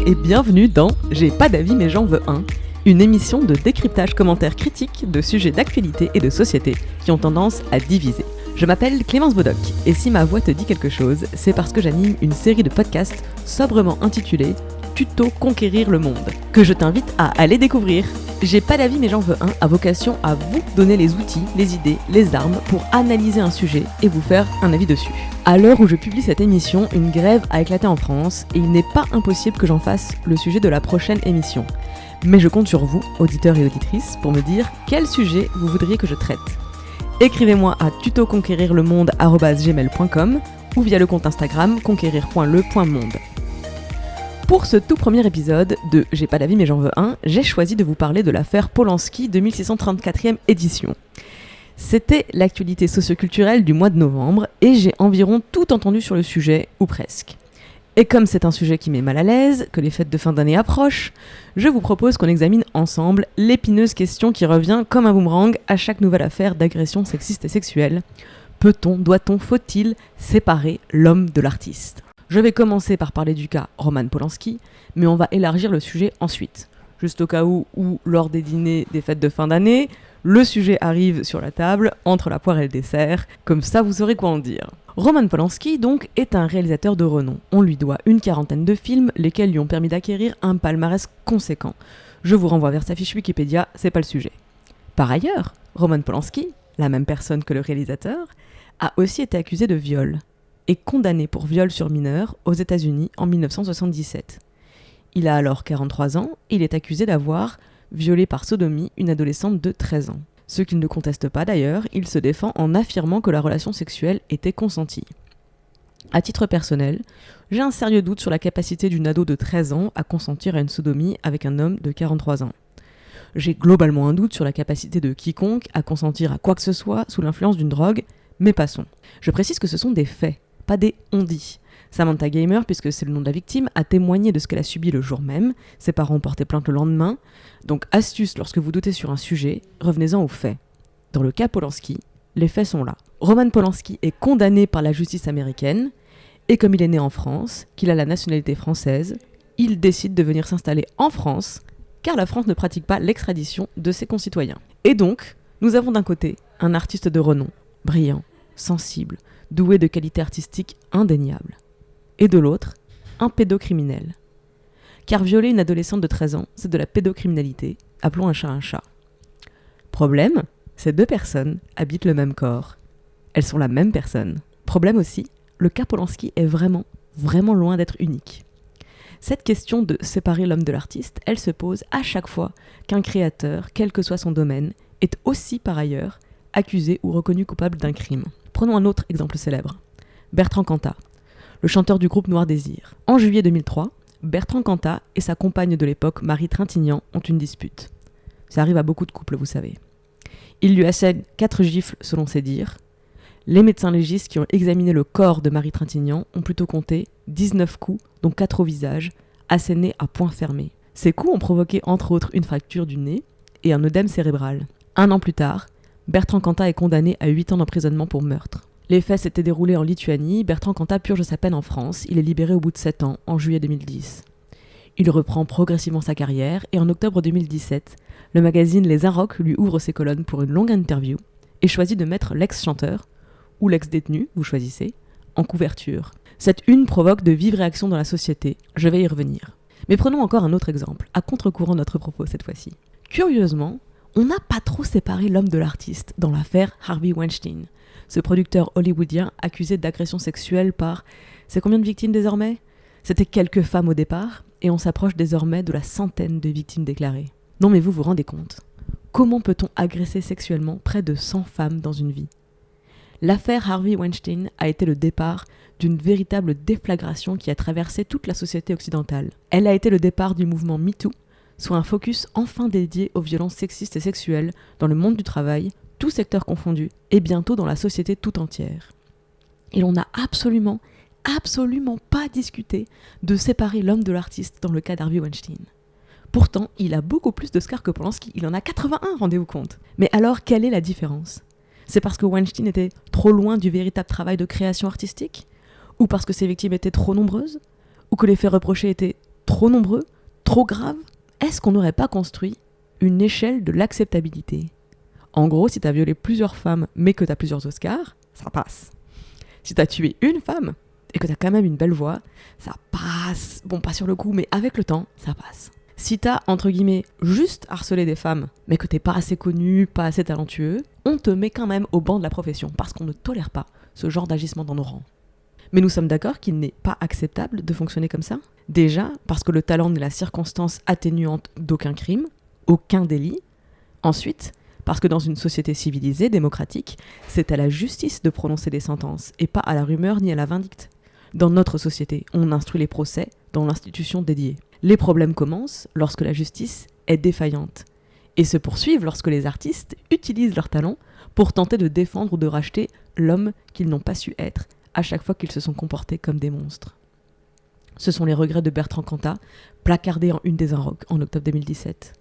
et bienvenue dans J'ai pas d'avis mais j'en veux un, une émission de décryptage commentaire critique de sujets d'actualité et de société qui ont tendance à diviser. Je m'appelle Clémence Bodoc et si ma voix te dit quelque chose, c'est parce que j'anime une série de podcasts sobrement intitulée Tuto Conquérir le Monde, que je t'invite à aller découvrir. J'ai pas d'avis mais j'en veux un a vocation à vous donner les outils, les idées, les armes pour analyser un sujet et vous faire un avis dessus. À l'heure où je publie cette émission, une grève a éclaté en France et il n'est pas impossible que j'en fasse le sujet de la prochaine émission. Mais je compte sur vous, auditeurs et auditrices, pour me dire quel sujet vous voudriez que je traite. Écrivez-moi à tutoconquérirlemonde@gmail.com ou via le compte Instagram conquérir.le.monde. Pour ce tout premier épisode de J'ai pas d'avis mais j'en veux un, j'ai choisi de vous parler de l'affaire Polanski 2634e édition. C'était l'actualité socioculturelle du mois de novembre et j'ai environ tout entendu sur le sujet, ou presque. Et comme c'est un sujet qui met mal à l'aise, que les fêtes de fin d'année approchent, je vous propose qu'on examine ensemble l'épineuse question qui revient comme un boomerang à chaque nouvelle affaire d'agression sexiste et sexuelle. Peut-on, doit-on, faut-il séparer l'homme de l'artiste ? Je vais commencer par parler du cas Roman Polanski, mais on va élargir le sujet ensuite. Juste au cas où lors des dîners des fêtes de fin d'année, le sujet arrive sur la table, entre la poire et le dessert, comme ça vous saurez quoi en dire. Roman Polanski, donc, est un réalisateur de renom. On lui doit une quarantaine de films, lesquels lui ont permis d'acquérir un palmarès conséquent. Je vous renvoie vers sa fiche Wikipédia, c'est pas le sujet. Par ailleurs, Roman Polanski, la même personne que le réalisateur, a aussi été accusé de viol et condamné pour viol sur mineur aux États-Unis en 1977. Il a alors 43 ans et il est accusé d'avoir violé par sodomie une adolescente de 13 ans. Ce qu'il ne conteste pas d'ailleurs, il se défend en affirmant que la relation sexuelle était consentie. À titre personnel, j'ai un sérieux doute sur la capacité d'une ado de 13 ans à consentir à une sodomie avec un homme de 43 ans. J'ai globalement un doute sur la capacité de quiconque à consentir à quoi que ce soit sous l'influence d'une drogue, mais passons. Je précise que ce sont des faits, pas des on-dit. Samantha Gamer, puisque c'est le nom de la victime, a témoigné de ce qu'elle a subi le jour même. Ses parents ont porté plainte le lendemain. Donc, astuce, lorsque vous doutez sur un sujet, revenez-en aux faits. Dans le cas Polanski, les faits sont là. Roman Polanski est condamné par la justice américaine, et comme il est né en France, qu'il a la nationalité française, il décide de venir s'installer en France, car la France ne pratique pas l'extradition de ses concitoyens. Et donc, nous avons d'un côté un artiste de renom, brillant, sensible, doué de qualités artistiques indéniables. Et de l'autre, un pédocriminel. Car violer une adolescente de 13 ans, c'est de la pédocriminalité, appelons un chat un chat. Problème, ces deux personnes habitent le même corps. Elles sont la même personne. Problème aussi, le cas Polanski est vraiment loin d'être unique. Cette question de séparer l'homme de l'artiste, elle se pose à chaque fois qu'un créateur, quel que soit son domaine, est aussi par ailleurs accusé ou reconnu coupable d'un crime. Prenons un autre exemple célèbre. Bertrand Cantat, le chanteur du groupe Noir Désir. En juillet 2003, Bertrand Cantat et sa compagne de l'époque, Marie Trintignant, ont une dispute. Ça arrive à beaucoup de couples, vous savez. Il lui assène 4 gifles selon ses dires. Les médecins légistes qui ont examiné le corps de Marie Trintignant ont plutôt compté 19 coups, dont 4 au visage, assénés à poing fermé. Ces coups ont provoqué entre autres une fracture du nez et un œdème cérébral. 1 an plus tard, Bertrand Cantat est condamné à 8 ans d'emprisonnement pour meurtre. Les faits s'étaient déroulés en Lituanie, Bertrand Cantat purge sa peine en France, il est libéré au bout de 7 ans, en juillet 2010. Il reprend progressivement sa carrière et en octobre 2017, le magazine Les Inrocks lui ouvre ses colonnes pour une longue interview et choisit de mettre l'ex-chanteur, ou l'ex-détenu, vous choisissez, en couverture. Cette une provoque de vives réactions dans la société, je vais y revenir. Mais prenons encore un autre exemple, à contre-courant de notre propos cette fois-ci. Curieusement, on n'a pas trop séparé l'homme de l'artiste dans l'affaire Harvey Weinstein. Ce producteur hollywoodien accusé d'agression sexuelle par... C'est combien de victimes désormais ? C'était quelques femmes au départ, et on s'approche désormais de la centaine de victimes déclarées. Non mais vous vous rendez compte ? Comment peut-on agresser sexuellement près de 100 femmes dans une vie ? L'affaire Harvey Weinstein a été le départ d'une véritable déflagration qui a traversé toute la société occidentale. Elle a été le départ du mouvement MeToo, soit un focus enfin dédié aux violences sexistes et sexuelles dans le monde du travail, tout secteur confondu, et bientôt dans la société tout entière. Et l'on n'a absolument pas discuté de séparer l'homme de l'artiste dans le cas d'Harvey Weinstein. Pourtant, il a beaucoup plus de scars que Polanski, il en a 81, rendez-vous compte. Mais alors, quelle est la différence ? C'est parce que Weinstein était trop loin du véritable travail de création artistique ? Ou parce que ses victimes étaient trop nombreuses ? Ou que les faits reprochés étaient Trop nombreux? Trop graves? Est-ce qu'on n'aurait pas construit une échelle de l'acceptabilité? En gros, si t'as violé plusieurs femmes mais que t'as plusieurs Oscars, ça passe. Si t'as tué une femme et que t'as quand même une belle voix, ça passe. Bon, pas sur le coup, mais avec le temps, ça passe. Si t'as, entre guillemets, juste harcelé des femmes, mais que t'es pas assez connu, pas assez talentueux, on te met quand même au banc de la profession, parce qu'on ne tolère pas ce genre d'agissement dans nos rangs. Mais nous sommes d'accord qu'il n'est pas acceptable de fonctionner comme ça. Déjà, parce que le talent n'est la circonstance atténuante d'aucun crime, aucun délit. Ensuite, parce que dans une société civilisée, démocratique, c'est à la justice de prononcer des sentences, et pas à la rumeur ni à la vindicte. Dans notre société, on instruit les procès dans l'institution dédiée. Les problèmes commencent lorsque la justice est défaillante, et se poursuivent lorsque les artistes utilisent leur talent pour tenter de défendre ou de racheter l'homme qu'ils n'ont pas su être, à chaque fois qu'ils se sont comportés comme des monstres. Ce sont les regrets de Bertrand Cantat, placardés en une des Inrocks en octobre 2017.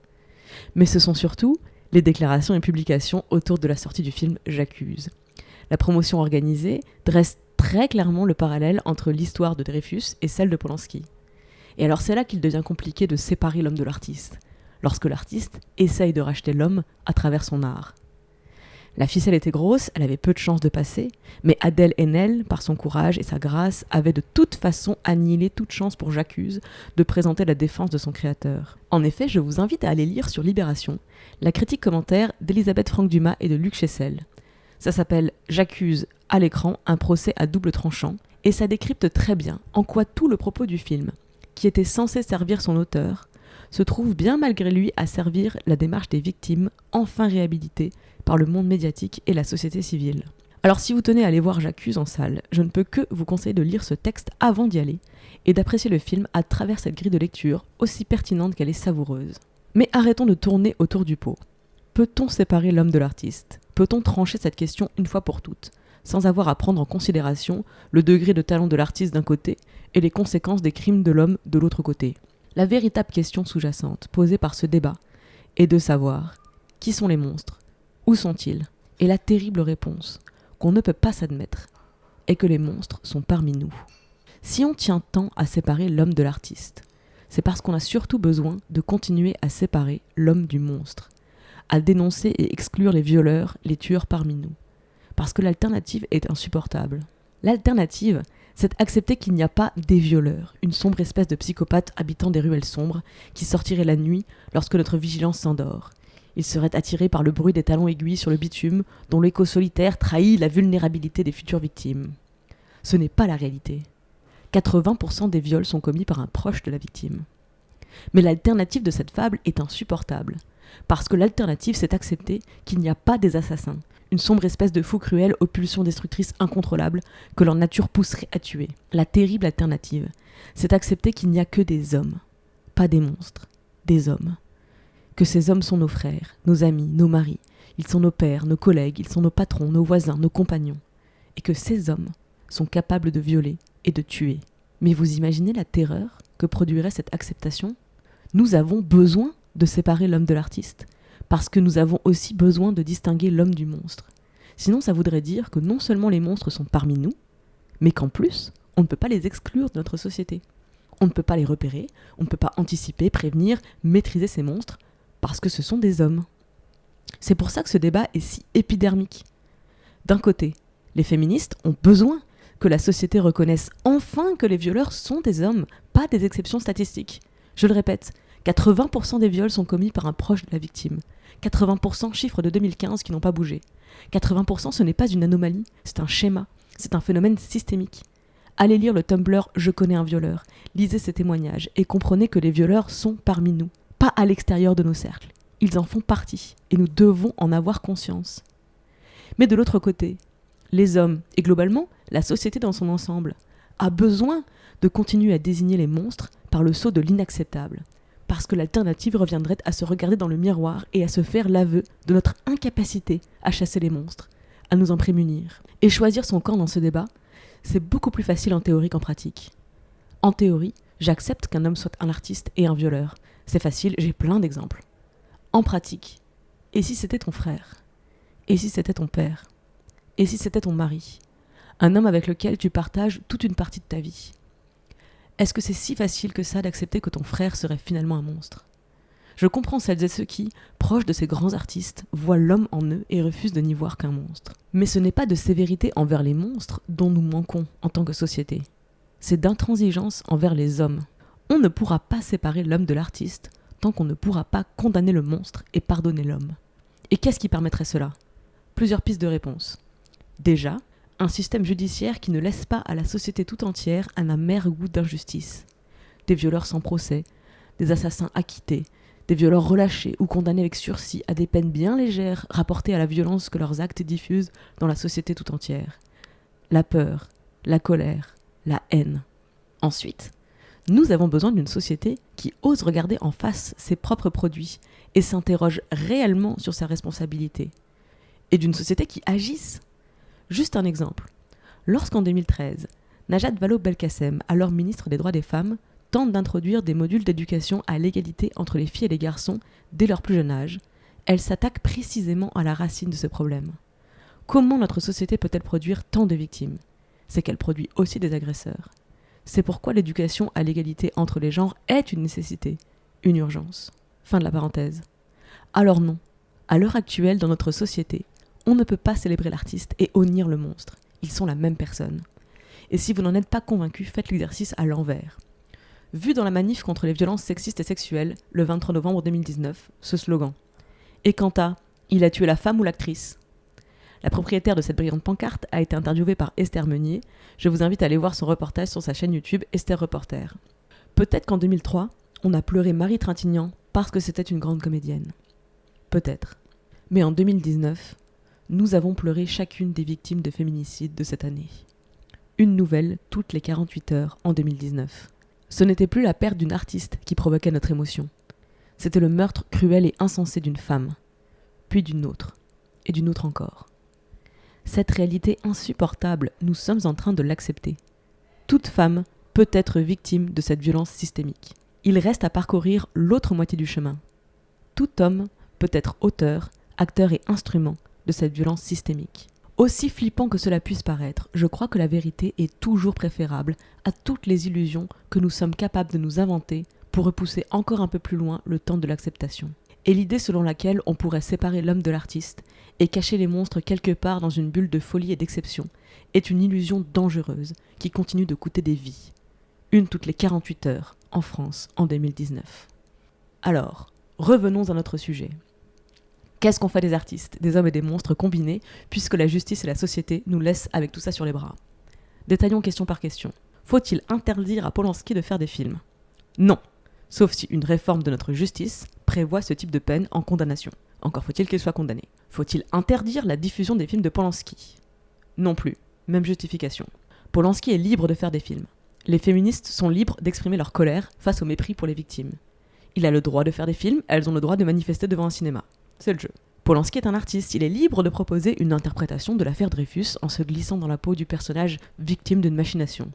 Mais ce sont surtout les déclarations et publications autour de la sortie du film J'accuse. La promotion organisée dresse très clairement le parallèle entre l'histoire de Dreyfus et celle de Polanski. Et alors c'est là qu'il devient compliqué de séparer l'homme de l'artiste, lorsque l'artiste essaye de racheter l'homme à travers son art. La ficelle était grosse, elle avait peu de chances de passer, mais Adèle Haenel, par son courage et sa grâce, avait de toute façon annihilé toute chance pour J'accuse de présenter la défense de son créateur. En effet, je vous invite à aller lire sur Libération la critique commentaire d'Elisabeth Franck-Dumas et de Luc Chessel. Ça s'appelle « J'accuse à l'écran, un procès à double tranchant » et ça décrypte très bien en quoi tout le propos du film, qui était censé servir son auteur, se trouve bien malgré lui à servir la démarche des victimes enfin réhabilitées par le monde médiatique et la société civile. Alors si vous tenez à aller voir J'accuse en salle, je ne peux que vous conseiller de lire ce texte avant d'y aller et d'apprécier le film à travers cette grille de lecture aussi pertinente qu'elle est savoureuse. Mais arrêtons de tourner autour du pot. Peut-on séparer l'homme de l'artiste ? Peut-on trancher cette question une fois pour toutes, sans avoir à prendre en considération le degré de talent de l'artiste d'un côté et les conséquences des crimes de l'homme de l'autre côté ? La véritable question sous-jacente posée par ce débat est de savoir qui sont les monstres ? Où sont-ils ? Et la terrible réponse, qu'on ne peut pas s'admettre, est que les monstres sont parmi nous. Si on tient tant à séparer l'homme de l'artiste, c'est parce qu'on a surtout besoin de continuer à séparer l'homme du monstre, à dénoncer et exclure les violeurs, les tueurs parmi nous. Parce que l'alternative est insupportable. L'alternative, c'est accepter qu'il n'y a pas des violeurs, une sombre espèce de psychopathe habitant des ruelles sombres, qui sortirait la nuit lorsque notre vigilance s'endort. Il serait attiré par le bruit des talons aiguilles sur le bitume, dont l'écho solitaire trahit la vulnérabilité des futures victimes. Ce n'est pas la réalité. 80% des viols sont commis par un proche de la victime. Mais l'alternative de cette fable est insupportable, parce que l'alternative, c'est accepter qu'il n'y a pas des assassins, une sombre espèce de fou cruel aux pulsions destructrices incontrôlables que leur nature pousserait à tuer. La terrible alternative, c'est accepter qu'il n'y a que des hommes, pas des monstres, des hommes. Que ces hommes sont nos frères, nos amis, nos maris, ils sont nos pères, nos collègues, ils sont nos patrons, nos voisins, nos compagnons. Et que ces hommes sont capables de violer et de tuer. Mais vous imaginez la terreur que produirait cette acceptation ? Nous avons besoin de séparer l'homme de l'artiste, parce que nous avons aussi besoin de distinguer l'homme du monstre. Sinon, ça voudrait dire que non seulement les monstres sont parmi nous, mais qu'en plus, on ne peut pas les exclure de notre société. On ne peut pas les repérer, on ne peut pas anticiper, prévenir, maîtriser ces monstres, parce que ce sont des hommes. C'est pour ça que ce débat est si épidermique. D'un côté, les féministes ont besoin que la société reconnaisse enfin que les violeurs sont des hommes, pas des exceptions statistiques. Je le répète, 80% des viols sont commis par un proche de la victime. 80% chiffres de 2015 qui n'ont pas bougé. 80% ce n'est pas une anomalie, c'est un schéma, c'est un phénomène systémique. Allez lire le Tumblr « Je connais un violeur », lisez ces témoignages et comprenez que les violeurs sont parmi nous. Pas à l'extérieur de nos cercles. Ils en font partie, et nous devons en avoir conscience. Mais de l'autre côté, les hommes, et globalement, la société dans son ensemble, a besoin de continuer à désigner les monstres par le sceau de l'inacceptable, parce que l'alternative reviendrait à se regarder dans le miroir et à se faire l'aveu de notre incapacité à chasser les monstres, à nous en prémunir. Et choisir son camp dans ce débat, c'est beaucoup plus facile en théorie qu'en pratique. En théorie, j'accepte qu'un homme soit un artiste et un violeur. C'est facile, j'ai plein d'exemples. En pratique, et si c'était ton frère ? Et si c'était ton père ? Et si c'était ton mari ? Un homme avec lequel tu partages toute une partie de ta vie ? Est-ce que c'est si facile que ça d'accepter que ton frère serait finalement un monstre ? Je comprends celles et ceux qui, proches de ces grands artistes, voient l'homme en eux et refusent de n'y voir qu'un monstre. Mais ce n'est pas de sévérité envers les monstres dont nous manquons en tant que société. C'est d'intransigeance envers les hommes. On ne pourra pas séparer l'homme de l'artiste tant qu'on ne pourra pas condamner le monstre et pardonner l'homme. Et qu'est-ce qui permettrait cela ? Plusieurs pistes de réponse. Déjà, un système judiciaire qui ne laisse pas à la société tout entière un amer goût d'injustice. Des violeurs sans procès, des assassins acquittés, des violeurs relâchés ou condamnés avec sursis à des peines bien légères rapportées à la violence que leurs actes diffusent dans la société tout entière. La peur, la colère, la haine. Ensuite, nous avons besoin d'une société qui ose regarder en face ses propres produits et s'interroge réellement sur sa responsabilité. Et d'une société qui agisse. Juste un exemple. Lorsqu'en 2013, Najat Vallaud-Belkacem, alors ministre des Droits des Femmes, tente d'introduire des modules d'éducation à l'égalité entre les filles et les garçons dès leur plus jeune âge, elle s'attaque précisément à la racine de ce problème. Comment notre société peut-elle produire tant de victimes ? C'est qu'elle produit aussi des agresseurs. C'est pourquoi l'éducation à l'égalité entre les genres est une nécessité, une urgence. Fin de la parenthèse. Alors non, à l'heure actuelle dans notre société, on ne peut pas célébrer l'artiste et honnir le monstre. Ils sont la même personne. Et si vous n'en êtes pas convaincu, faites l'exercice à l'envers. Vu dans la manif contre les violences sexistes et sexuelles, le 23 novembre 2019, ce slogan. Et quant à « il a tué la femme ou l'actrice ?» La propriétaire de cette brillante pancarte a été interviewée par Esther Meunier. Je vous invite à aller voir son reportage sur sa chaîne YouTube Esther Reporter. Peut-être qu'en 2003, on a pleuré Marie Trintignant parce que c'était une grande comédienne. Peut-être. Mais en 2019, nous avons pleuré chacune des victimes de féminicide de cette année. Une nouvelle toutes les 48 heures en 2019. Ce n'était plus la perte d'une artiste qui provoquait notre émotion. C'était le meurtre cruel et insensé d'une femme, puis d'une autre, et d'une autre encore. Cette réalité insupportable, nous sommes en train de l'accepter. Toute femme peut être victime de cette violence systémique. Il reste à parcourir l'autre moitié du chemin. Tout homme peut être auteur, acteur et instrument de cette violence systémique. Aussi flippant que cela puisse paraître, je crois que la vérité est toujours préférable à toutes les illusions que nous sommes capables de nous inventer pour repousser encore un peu plus loin le temps de l'acceptation. Et l'idée selon laquelle on pourrait séparer l'homme de l'artiste et cacher les monstres quelque part dans une bulle de folie et d'exception est une illusion dangereuse qui continue de coûter des vies. Une toutes les 48 heures en France en 2019. Alors, revenons à notre sujet. Qu'est-ce qu'on fait des artistes, des hommes et des monstres combinés, puisque la justice et la société nous laissent avec tout ça sur les bras ? Détaillons question par question. Faut-il interdire à Polanski de faire des films ? Non, sauf si une réforme de notre justice prévoit ce type de peine en condamnation. Encore faut-il qu'il soit condamné. Faut-il interdire la diffusion des films de Polanski ? Non plus, même justification. Polanski est libre de faire des films. Les féministes sont libres d'exprimer leur colère face au mépris pour les victimes. Il a le droit de faire des films, elles ont le droit de manifester devant un cinéma. C'est le jeu. Polanski est un artiste, il est libre de proposer une interprétation de l'affaire Dreyfus en se glissant dans la peau du personnage victime d'une machination.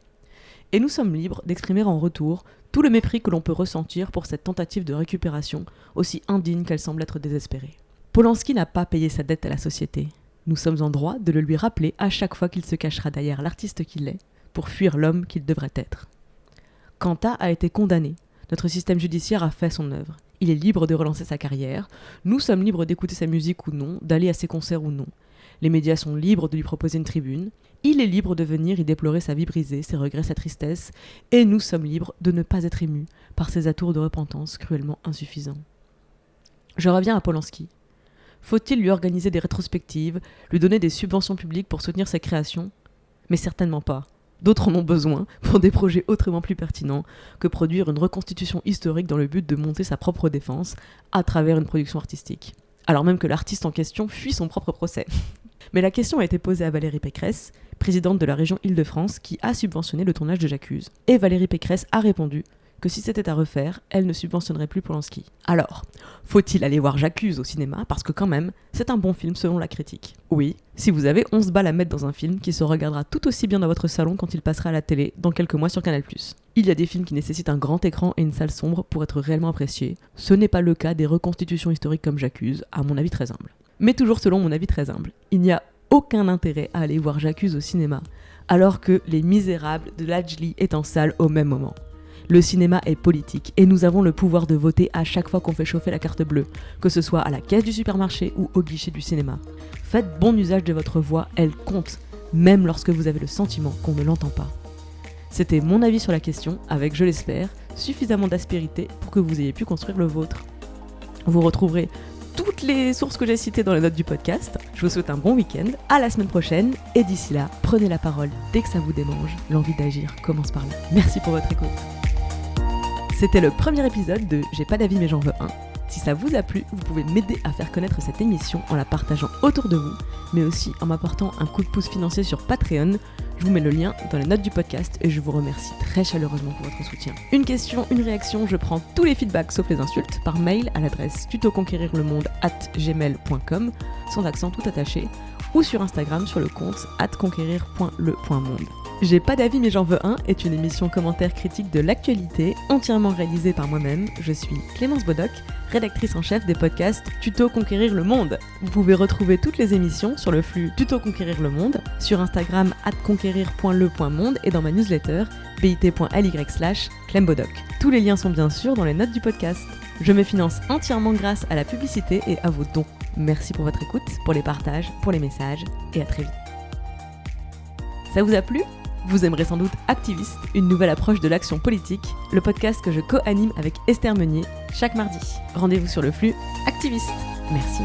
Et nous sommes libres d'exprimer en retour tout le mépris que l'on peut ressentir pour cette tentative de récupération, aussi indigne qu'elle semble être désespérée. Polanski n'a pas payé sa dette à la société. Nous sommes en droit de le lui rappeler à chaque fois qu'il se cachera derrière l'artiste qu'il est, pour fuir l'homme qu'il devrait être. Quanta a été condamné. Notre système judiciaire a fait son œuvre. Il est libre de relancer sa carrière. Nous sommes libres d'écouter sa musique ou non, d'aller à ses concerts ou non. Les médias sont libres de lui proposer une tribune. Il est libre de venir y déplorer sa vie brisée, ses regrets, sa tristesse. Et nous sommes libres de ne pas être émus par ses atours de repentance cruellement insuffisants. Je reviens à Polanski. Faut-il lui organiser des rétrospectives, lui donner des subventions publiques pour soutenir ses créations ? Mais certainement pas. D'autres en ont besoin pour des projets autrement plus pertinents que produire une reconstitution historique dans le but de monter sa propre défense à travers une production artistique. Alors même que l'artiste en question fuit son propre procès. Mais la question a été posée à Valérie Pécresse, présidente de la région Île-de-France, qui a subventionné le tournage de J'accuse. Et Valérie Pécresse a répondu que si c'était à refaire, elle ne subventionnerait plus Polanski. Alors, faut-il aller voir J'accuse au cinéma ? Parce que quand même, c'est un bon film selon la critique. Oui, si vous avez 11 balles à mettre dans un film qui se regardera tout aussi bien dans votre salon quand il passera à la télé dans quelques mois sur Canal+. Il y a des films qui nécessitent un grand écran et une salle sombre pour être réellement appréciés. Ce n'est pas le cas des reconstitutions historiques comme J'accuse, à mon avis très humble. Mais toujours selon mon avis très humble, il n'y a aucun intérêt à aller voir J'accuse au cinéma, alors que Les Misérables de Lajli est en salle au même moment. Le cinéma est politique et nous avons le pouvoir de voter à chaque fois qu'on fait chauffer la carte bleue, que ce soit à la caisse du supermarché ou au guichet du cinéma. Faites bon usage de votre voix, elle compte, même lorsque vous avez le sentiment qu'on ne l'entend pas. C'était mon avis sur la question, avec, je l'espère, suffisamment d'aspérité pour que vous ayez pu construire le vôtre. Vous retrouverez toutes les sources que j'ai citées dans les notes du podcast. Je vous souhaite un bon week-end, à la semaine prochaine, et d'ici là, prenez la parole dès que ça vous démange. L'envie d'agir commence par là. Merci pour votre écoute. C'était le premier épisode de J'ai pas d'avis mais j'en veux un. Si ça vous a plu, vous pouvez m'aider à faire connaître cette émission en la partageant autour de vous, mais aussi en m'apportant un coup de pouce financier sur Patreon. Je vous mets le lien dans les notes du podcast et je vous remercie très chaleureusement pour votre soutien. Une question, une réaction, je prends tous les feedbacks sauf les insultes par mail à l'adresse tutoconquérirlemonde@gmail.com sans accent tout attaché ou sur Instagram sur le compte @conquérir.le.monde. J'ai pas d'avis mais j'en veux un est une émission commentaire critique de l'actualité entièrement réalisée par moi-même. Je suis Clémence Bodoc, rédactrice en chef des podcasts Tuto Conquérir le Monde. Vous pouvez retrouver toutes les émissions sur le flux Tuto Conquérir le Monde, sur Instagram @conquérir.le.monde et dans ma newsletter bit.ly/clembodoc. Tous les liens sont bien sûr dans les notes du podcast. Je me finance entièrement grâce à la publicité et à vos dons. Merci pour votre écoute, pour les partages, pour les messages et à très vite. Ça vous a plu ? Vous aimerez sans doute Activiste, une nouvelle approche de l'action politique, le podcast que je co-anime avec Esther Meunier chaque mardi. Rendez-vous sur le flux Activiste. Merci.